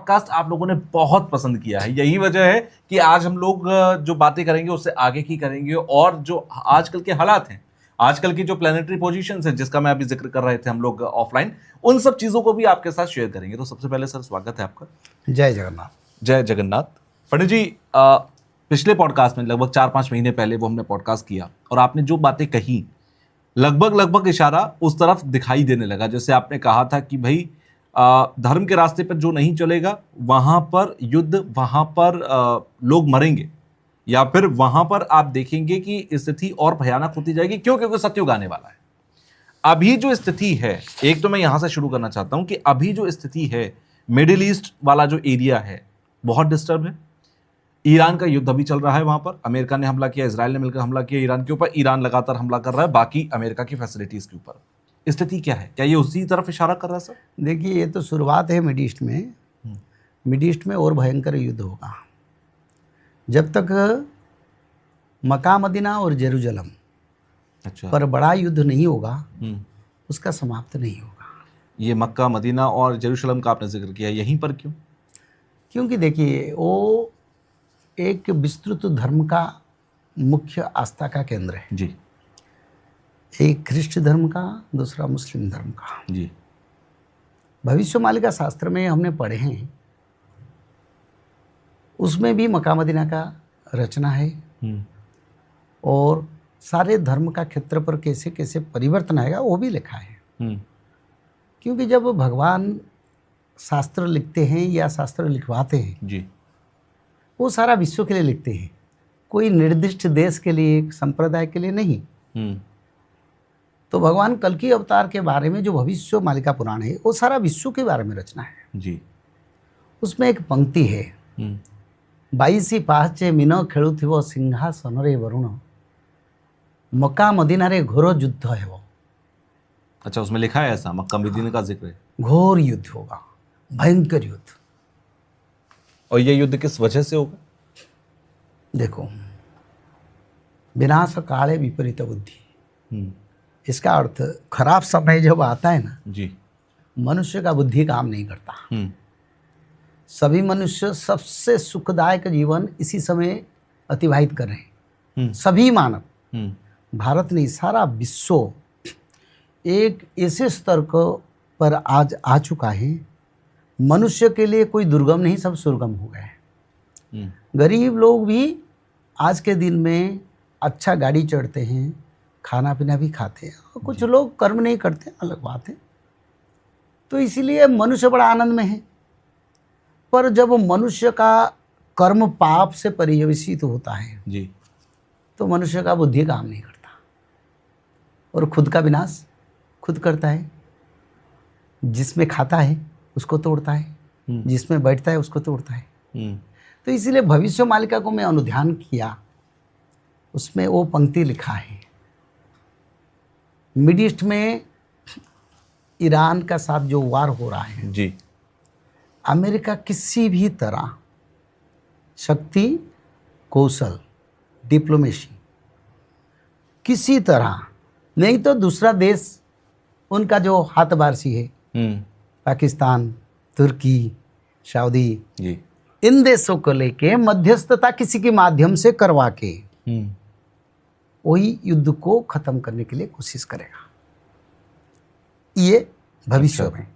Podcast आप लोगों ने बहुत पसंद किया है। यही वजह है कि आज हम लोग जो बातें करेंगे उससे आगे की करेंगे, और जो आजकल के हालात हैं, आजकल की जो प्लानिटरी पोजीशंस हैं जिसका मैं अभी जिक्र कर रहे थे हम लोग ऑफलाइन, उन सब चीजों को भी आपके साथ शेयर करेंगे। तो सबसे पहले सर स्वागत है आपका। जय जगन्नाथ। जय जगन्नाथ। पंडित जी, पिछले पॉडकास्ट में लगभग 4-5 महीने पहले वो हमने पॉडकास्ट किया और आपने जो बातें कही लगभग इशारा उस तरफ दिखाई देने लगा। जैसे आपने कहा था कि भाई धर्म के रास्ते पर जो नहीं चलेगा वहां पर युद्ध, वहां पर लोग मरेंगे, या फिर वहां पर आप देखेंगे कि स्थिति और भयानक होती जाएगी। क्यों? क्योंकि सत्युग आने वाला है। अभी जो स्थिति है, एक तो मैं यहां से शुरू करना चाहता हूं कि अभी जो स्थिति है, मिडिल ईस्ट वाला जो एरिया है बहुत डिस्टर्ब है। ईरान का युद्ध अभी चल रहा है, वहां पर अमेरिका ने हमला किया, इजराइल ने मिलकर हमला किया ईरान के ऊपर, ईरान लगातार हमला कर रहा है बाकी अमेरिका की फैसिलिटीज के ऊपर। स्थिति क्या है? क्या ये उसी तरफ इशारा कर रहा है सर? देखिए, ये तो शुरुआत है मिड ईस्ट में। मिड ईस्ट में और भयंकर युद्ध होगा जब तक मक्का मदीना और जेरूसलम पर बड़ा युद्ध नहीं होगा, उसका समाप्त नहीं होगा। ये मक्का मदीना और जेरूसलम का आपने जिक्र किया, यहीं पर क्यों? क्योंकि देखिए, वो एक विस्तृत धर्म का मुख्य आस्था का केंद्र है जी। एक ख्रिस्ट धर्म का, दूसरा मुस्लिम धर्म का जी। भविष्यवाणी का शास्त्र में हमने पढ़े हैं, उसमें भी मक्का मदीना का रचना है और सारे धर्म का क्षेत्र पर कैसे कैसे परिवर्तन आएगा वो भी लिखा है। क्योंकि जब भगवान शास्त्र लिखते हैं या शास्त्र लिखवाते हैं जी, वो सारा विश्व के लिए लिखते हैं, कोई निर्दिष्ट देश के लिए, संप्रदाय के लिए नहीं। तो भगवान कल की अवतार के बारे में जो भविष्य मालिका पुराण है वो सारा विश्व के बारे में रचना है जी। उसमें एक पंक्ति है, 22 पाहचे मीन खेलुथिव सिंहासन रे वरुण, मक्का मदीना रे घोर युद्ध है वो। अच्छा, उसमें लिखा है ऐसा, मक्का मदीना का जिक्र है। घोर युद्ध होगा, भयंकर युद्ध। और ये युद्ध किस वजह से होगा? देखो, विनाश काले विपरीत बुद्धि, इसका अर्थ खराब समय जब आता है ना जी, मानुष्य का बुद्धि काम नहीं करता। सभी मनुष्य सबसे सुखदायक जीवन इसी समय अतिवाहित कर रहे हैं। सभी मानव, भारत नहीं, सारा विश्व एक ऐसे स्तर पर आज आ चुका है, मनुष्य के लिए कोई दुर्गम नहीं, सब सुर्गम हो गए। गरीब लोग भी आज के दिन में अच्छा गाड़ी चढ़ते हैं, खाना पीना भी खाते हैं, और कुछ लोग कर्म नहीं करते, अलग बात है। तो इसीलिए मनुष्य बड़ा आनंद में है। पर जब मनुष्य का कर्म पाप से पर्यवसित होता है जी, तो मनुष्य का बुद्धि काम नहीं करता और खुद का विनाश खुद करता है। जिसमें खाता है उसको तोड़ता है, जिसमें बैठता है उसको तोड़ता है। तो इसीलिए भविष्य मालिका को मैं अनुध्यान किया, उसमें वो पंक्ति लिखा है, मिड ईस्ट में ईरान का साथ जो वार हो रहा है जी, अमेरिका किसी भी तरह शक्ति, कौशल, डिप्लोमेसी, किसी तरह नहीं तो दूसरा देश उनका जो हाथबारसी है, पाकिस्तान, तुर्की, सऊदी जी, इन देशों को लेके मध्यस्थता किसी के माध्यम से करवा के वही युद्ध को खत्म करने के लिए कोशिश करेगा, ये भविष्य में।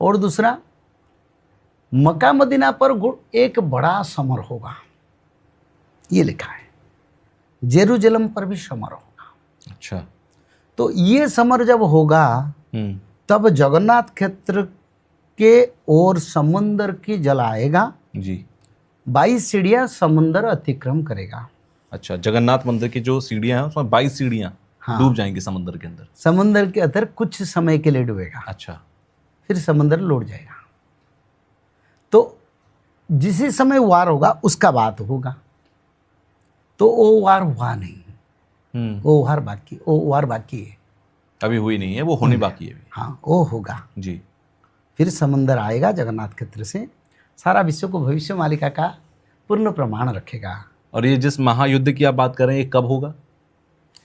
और दूसरा, मक्का मदीना पर एक बड़ा समर होगा, ये लिखा है। जेरूसलम पर भी समर होगा। अच्छा, तो ये समर जब होगा तब जगन्नाथ क्षेत्र के और समुद्र की जल आएगा जी, 22 सीढ़ियाँ समुद्र अतिक्रम करेगा। अच्छा, जगन्नाथ मंदिर की जो सीढ़ियां हैं उसमें 22 सीढ़ियां डूब जाएंगी समुद्र के अंदर। समुद्र के अंदर कुछ समय के लिए डूबेगा, अच्छा, फिर समुद्र लौट जाएगा। तो जिस समय वार होगा उसका बात होगा। तो वो वार हुआ नहीं, वो वार बाकी है, अभी हुई नहीं है, वो होनी बाकी है। हाँ, वो होगा जी। फिर समुद्र आएगा जगन्नाथ क्षेत्र से, सारा विश्व को भविष्य मालिका का पूर्ण प्रमाण रखेगा। और ये जिस महायुद्ध की आप बात कर रहे हैं, ये कब होगा?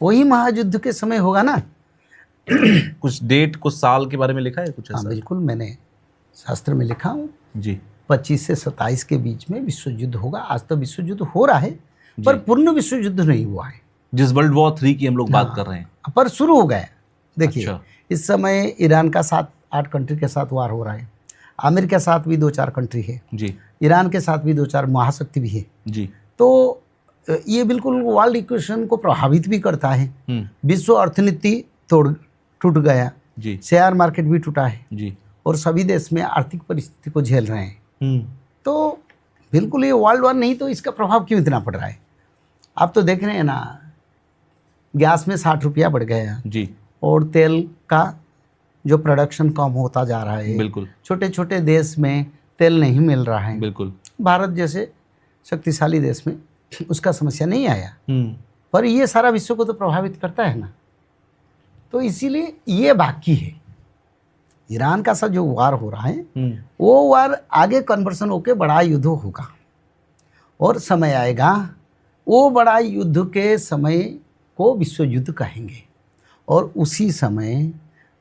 वही महायुद्ध के समय होगा ना। कुछ डेट, कुछ साल के बारे में लिखा है कुछ ऐसा? हाँ बिल्कुल, मैंने शास्त्र में लिखा हूँ। जी। 25 से 27 के बीच में विश्व युद्ध होगा। आज तो विश्व युद्ध हो रहा है, पर पूर्ण विश्व युद्ध नहीं हुआ है। जिस वर्ल्ड वॉर 3 की हम लोग बात कर रहे हैं, पर शुरू हो गया। देखिए, अच्छा। इस समय ईरान का 7-8 कंट्री के साथ वार हो रहा है। आमिर के साथ भी 2-4 कंट्री है जी, ईरान के साथ भी 2-4 महाशक्ति भी है जी। तो ये बिल्कुल वर्ल्ड इक्वेशन को प्रभावित भी करता है। विश्व अर्थनीति टूट गया जी, शेयर मार्केट भी टूटा है जी, और सभी देश में आर्थिक परिस्थिति को झेल रहे हैं। तो बिल्कुल ये वर्ल्ड वार नहीं तो इसका प्रभाव क्यों इतना पड़ रहा है? आप तो देख रहे हैं ना, गैस में 60 रुपया बढ़ गया जी, और तेल का जो प्रोडक्शन कम होता जा रहा है। बिल्कुल, छोटे छोटे देश में तेल नहीं मिल रहा है। बिल्कुल। भारत जैसे शक्तिशाली देश में उसका समस्या नहीं आया, पर ये सारा विश्व को तो प्रभावित करता है ना। तो इसीलिए ये बाकी है। ईरान का साथ जो वार हो रहा है वो वार आगे कन्वर्सन होकर बड़ा युद्ध होगा और समय आएगा, वो बड़ा युद्ध के समय को विश्व युद्ध कहेंगे और उसी समय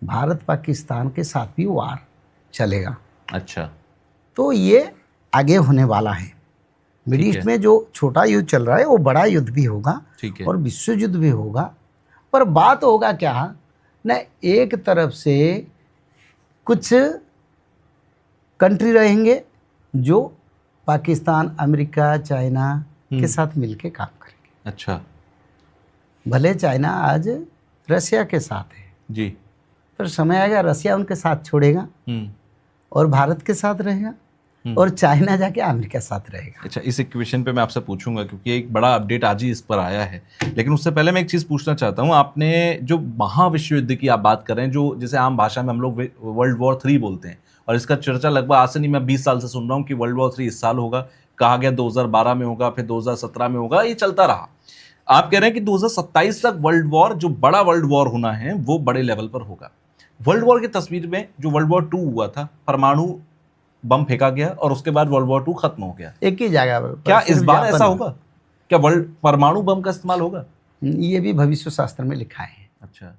भारत पाकिस्तान के साथ भी वार चलेगा। अच्छा, तो ये आगे होने वाला है। मिडिल ईस्ट में जो छोटा युद्ध चल रहा है वो बड़ा युद्ध भी होगा, ठीक है, और विश्व युद्ध भी होगा। पर बात होगा क्या न, एक तरफ से कुछ कंट्री रहेंगे जो पाकिस्तान, अमेरिका, चाइना के साथ मिलके काम करेंगे। अच्छा, भले चाइना आज रसिया के साथ है जी, पर समय आएगा रसिया उनके साथ छोड़ेगा और भारत के साथ रहेगा और चाइना जाके अमेरिका के साथ रहेगा। अच्छा, इस इक्वेशन पे मैं आपसे पूछूंगा क्योंकि एक बड़ा अपडेट आज ही इस पर आया है, लेकिन उससे पहले मैं एक चीज़ पूछना चाहता हूँ। आपने जो महाविश्व युद्ध की आप बात कर रहे हैं, जो जैसे आम भाषा में हम लोग वर्ल्ड वॉर 3 बोलते हैं, और इसका चर्चा लगभग आज से नहीं, मैं 20 साल से सुन रहा हूँ कि वर्ल्ड वॉर 3 इस साल होगा, कहा गया 2012 में होगा, फिर 2017 में होगा, ये चलता रहा। आप कह रहे हैं कि 2027 तक वर्ल्ड वॉर, जो बड़ा वर्ल्ड वॉर होना है, वो बड़े लेवल पर होगा। वर्ल्ड वॉर की तस्वीर में जो वर्ल्ड वॉर 2 हुआ था, परमाणु बम फेंका गया और उसके बाद वर्ल्ड वॉर 2 खत्म हो गया। एक ही जगह पर। क्या इस बार ऐसा होगा? क्या वर्ल्ड परमाणु बम का इस्तेमाल होगा? ये भी भविष्य शास्त्र में लिखा है। अच्छा।